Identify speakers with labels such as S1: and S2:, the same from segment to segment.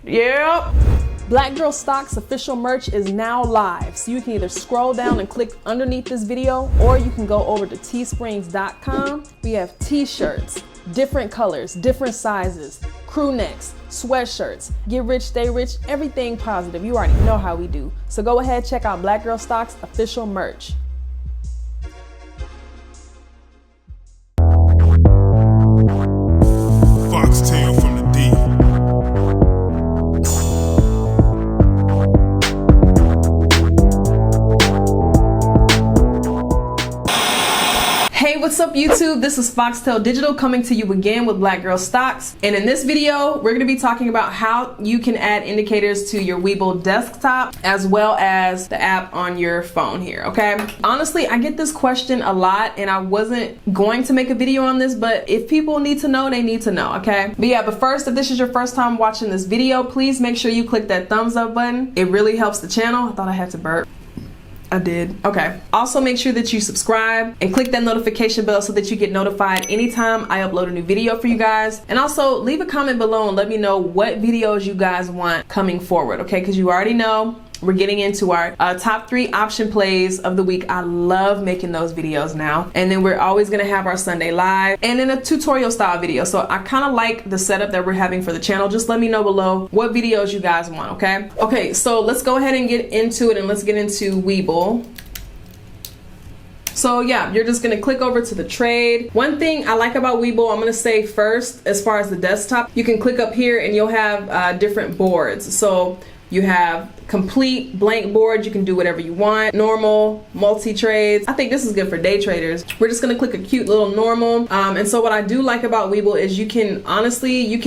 S1: Yep. Black Girl Stocks official merch is now live, so you can either scroll down and click underneath this video, or you can go over to teesprings.com. We have t-shirts, different colors, different sizes, crew necks, sweatshirts, get rich, stay rich, everything positive. You already know how we do. So go ahead, check out Black Girl Stocks official merch.
S2: Foxtail from the D.
S1: Hey, what's up YouTube? This is Foxtail Digital coming to you again with Black Girl Stocks. And in this video, we're gonna be talking about how you can add indicators to your Webull Desktop as well as the app on your phone here, okay? Honestly, I get this question a lot and I wasn't going to make a video on this, but if people need to know, they need to know, okay? But first, if this is your first time watching this video, please make sure you click that thumbs up button. It really helps the channel. I thought I had to burp. I did. Okay. Also make sure that you subscribe and click that notification bell so that you get notified anytime I upload a new video for you guys. And also leave a comment below and let me know what videos you guys want coming forward, okay? Because you already know we're getting into our top 3 option plays of the week. I love making those videos now. And then we're always gonna have our Sunday live and then a tutorial style video. So I kind of like the setup that we're having for the channel. Just let me know below what videos you guys want, okay? Okay, so let's go ahead and get into it and let's get into Webull. So yeah, you're just gonna click over to the trade. One thing I like about Webull, I'm gonna say first, as far as the desktop, you can click up here and you'll have different boards. So you have complete blank board, you can do whatever you want, normal, multi-trades. I think this is good for day traders. We're just gonna click a cute little normal. And so what I do like about Webull is you can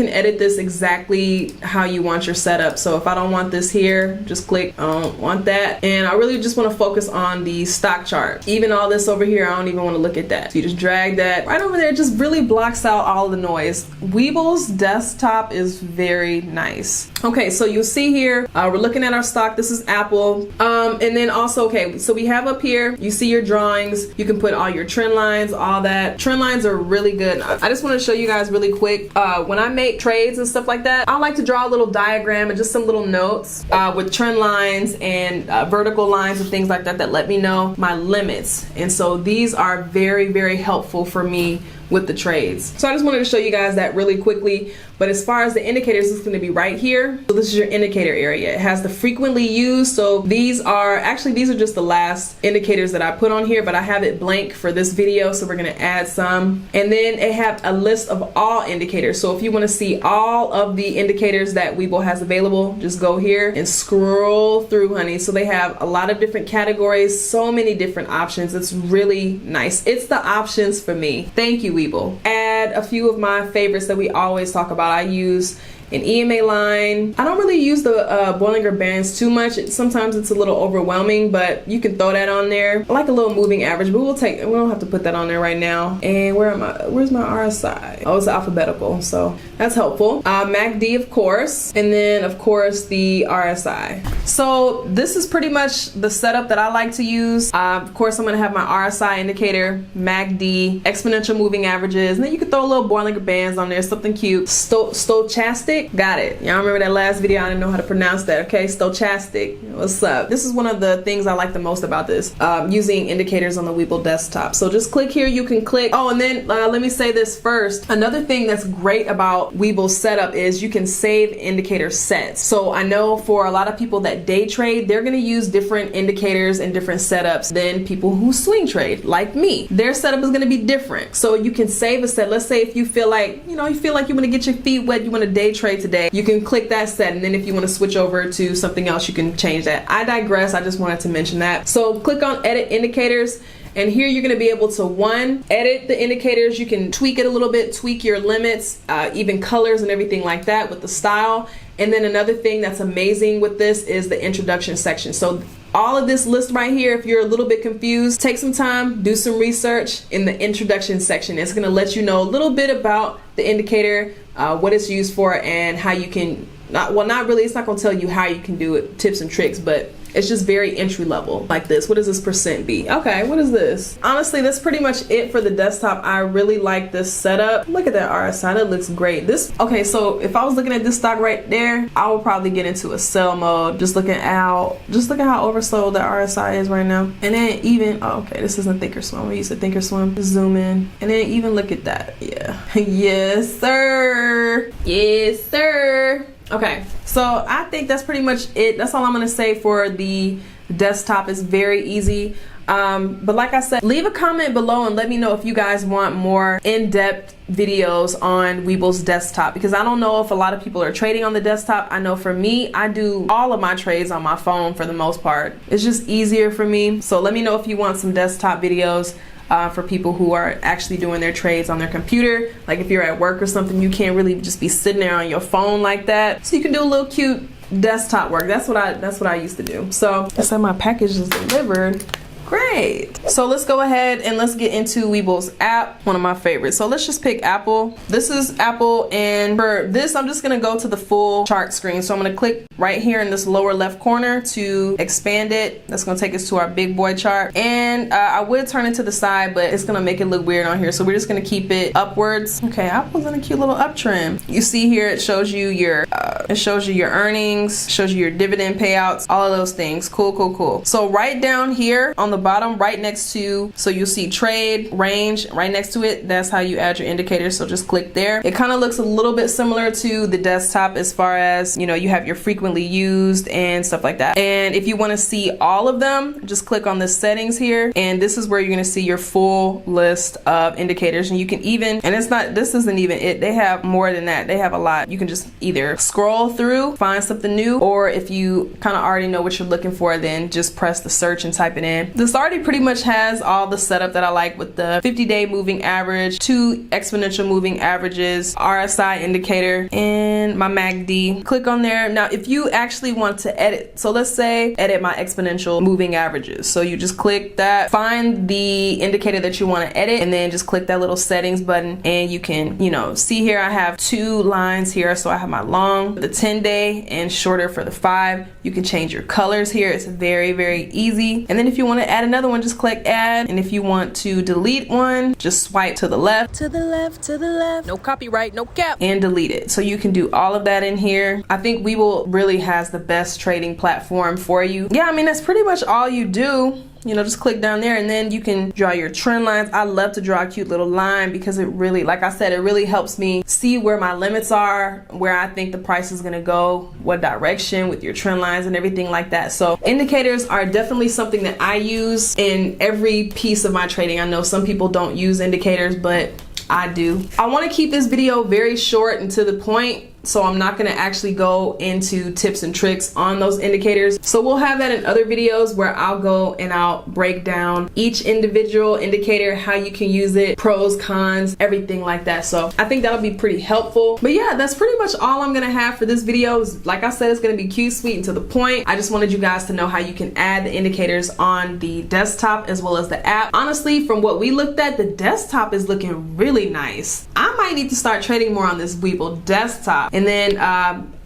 S1: edit this exactly how you want your setup. So if I don't want this here, just click I don't want that. And I really just wanna focus on the stock chart. Even all this over here, I don't even wanna look at that. So you just drag that right over there, it just really blocks out all the noise. Webull's desktop is very nice. Okay, so you'll see here, we're looking at our stock. This is Apple. And then also, okay, so we have up here, you see your drawings. You can put all your trend lines, all that. Trend lines are really good. I just want to show you guys really quick. When I make trades and stuff like that, I like to draw a little diagram and just some little notes with trend lines and vertical lines and things like that that let me know my limits. And so these are very, very helpful for me with the trades. So I just wanted to show you guys that really quickly. But as far as the indicators, it's going to be right here. So this is your indicator area. It has the frequently used. So these are just the last indicators that I put on here, but I have it blank for this video. So we're going to add some. And then it have a list of all indicators. So if you want to see all of the indicators that Webull has available, just go here and scroll through, honey. So they have a lot of different categories, so many different options. It's really nice. It's the options for me. Thank you, Webull. Add a few of my favorites that we always talk about. I use an EMA line. I don't really use the Bollinger Bands too much. Sometimes it's a little overwhelming, but you can throw that on there. I like a little moving average, but we don't have to put that on there right now. And where's my RSI? Oh, it's alphabetical, so that's helpful. MACD, of course, and then of course the RSI. So this is pretty much the setup that I like to use. Of course, I'm gonna have my RSI indicator, MACD, exponential moving averages, and then you can throw a little Bollinger Bands on there, something cute. Stochastic. Got it. Y'all remember that last video? I didn't know how to pronounce that. Okay, stochastic. What's up? This is one of the things I like the most about this, using indicators on the Webull desktop. So just click here. You can click. Oh, and then let me say this first. Another thing that's great about Webull's setup is you can save indicator sets. So I know for a lot of people that day trade, they're going to use different indicators and different setups than people who swing trade, like me. Their setup is going to be different. So you can save a set. Let's say if you feel like, you want to get your feet wet, you want to day trade today, you can click that set, and then if you want to switch over to something else, you can change that. I digress. I just wanted to mention that. So click on edit indicators, and here you're going to be able to edit the indicators. You can tweak it a little bit, tweak your limits, even colors and everything like that with the style. And then another thing that's amazing with this is the introduction section. So all of this list right here, if you're a little bit confused, take some time, do some research in the introduction section. It's going to let you know a little bit about the indicator, what it's used for, and how you can not really, it's not gonna tell you how you can do it, tips and tricks, but it's just very entry level like this. What does this percent be? Okay, what is this? Honestly, that's pretty much it for the desktop. I really like this setup. Look at that RSI, that looks great. Okay, so if I was looking at this stock right there, I would probably get into a sell mode. Just look at how oversold the RSI is right now. And then even, oh, okay, this isn't Thinkorswim. We used to Thinkorswim. Zoom in. And then even look at that. Yeah. Yes, sir. Yes, sir. Okay, so I think that's pretty much it. That's all I'm gonna say for the desktop. Is very easy. But like I said, leave a comment below and let me know if you guys want more in-depth videos on Webull's desktop, because I don't know if a lot of people are trading on the desktop. I know for me, I do all of my trades on my phone for the most part. It's just easier for me. So let me know if you want some desktop videos. For people who are actually doing their trades on their computer. Like if you're at work or something, you can't really just be sitting there on your phone like that. So you can do a little cute desktop work. That's what I used to do. So I said my package is delivered. Great. So let's go ahead and let's get into Webull's app, one of my favorites. So let's just pick Apple. This is Apple, and for this I'm just gonna go to the full chart screen. So I'm gonna click right here in this lower left corner to expand it. That's gonna take us to our big boy chart. And I would turn it to the side, but it's gonna make it look weird on here. So we're just gonna keep it upwards. Okay, Apple's in a cute little uptrend. You see here it shows you your earnings, shows you your dividend payouts, all of those things. Cool. So right down here on the bottom, right next to, so you'll see trade range right next to it. That's how you add your indicators. So just click there. It kind of looks a little bit similar to the desktop as far as, you know, you have your frequently used and stuff like that. And if you want to see all of them, just click on the settings here, and this is where you're going to see your full list of indicators. And you can even, and this isn't even it, they have more than that. They have a lot. You can just either scroll through, find something new, or if you kind of already know what you're looking for, then just press the search and type it in. This already pretty much has all the setup that I like, with the 50-day moving average, 2 exponential moving averages, RSI indicator, and my MACD. Click on there. Now if you actually want to edit, so let's say edit my exponential moving averages, so you just click that, find the indicator that you want to edit, and then just click that little settings button, and you can, you know, see here I have 2 lines here. So I have my long, the 10-day, and shorter for the 5. You can change your colors here. It's very easy. And then if you want to add another one, just click add. And if you want to delete one, just swipe to the left, no copyright, no cap, and delete it. So you can do all of that in here. I think Webull really has the best trading platform for you. Yeah, I mean, that's pretty much all you do. You know, just click down there, and then you can draw your trend lines. I love to draw a cute little line because it really, like I said, it really helps me see where my limits are, where I think the price is gonna go, what direction with your trend lines and everything like that. So indicators are definitely something that I use in every piece of my trading. I know some people don't use indicators, but I do. I want to keep this video very short and to the point, so I'm not going to actually go into tips and tricks on those indicators. So we'll have that in other videos where I'll go and I'll break down each individual indicator, how you can use it, pros, cons, everything like that. So I think that'll be pretty helpful. But yeah, that's pretty much all I'm going to have for this video. Like I said, it's going to be cute, sweet, and to the point. I just wanted you guys to know how you can add the indicators on the desktop as well as the app. Honestly, from what we looked at, the desktop is looking really nice. I might need to start trading more on this Webull desktop. And then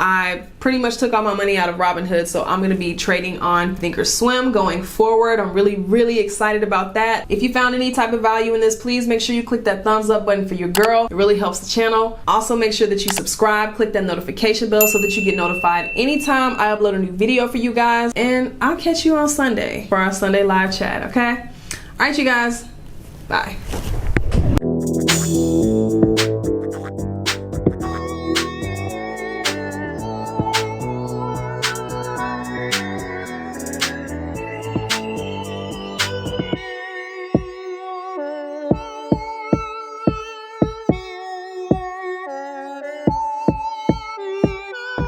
S1: I pretty much took all my money out of Robinhood, so I'm going to be trading on Thinkorswim going forward. I'm really excited about that. If you found any type of value in this, please make sure you click that thumbs up button for your girl. It really helps the channel. Also, make sure that you subscribe, click that notification bell so that you get notified anytime I upload a new video for you guys. And I'll catch you on Sunday for our Sunday live chat, okay? All right, you guys. Bye.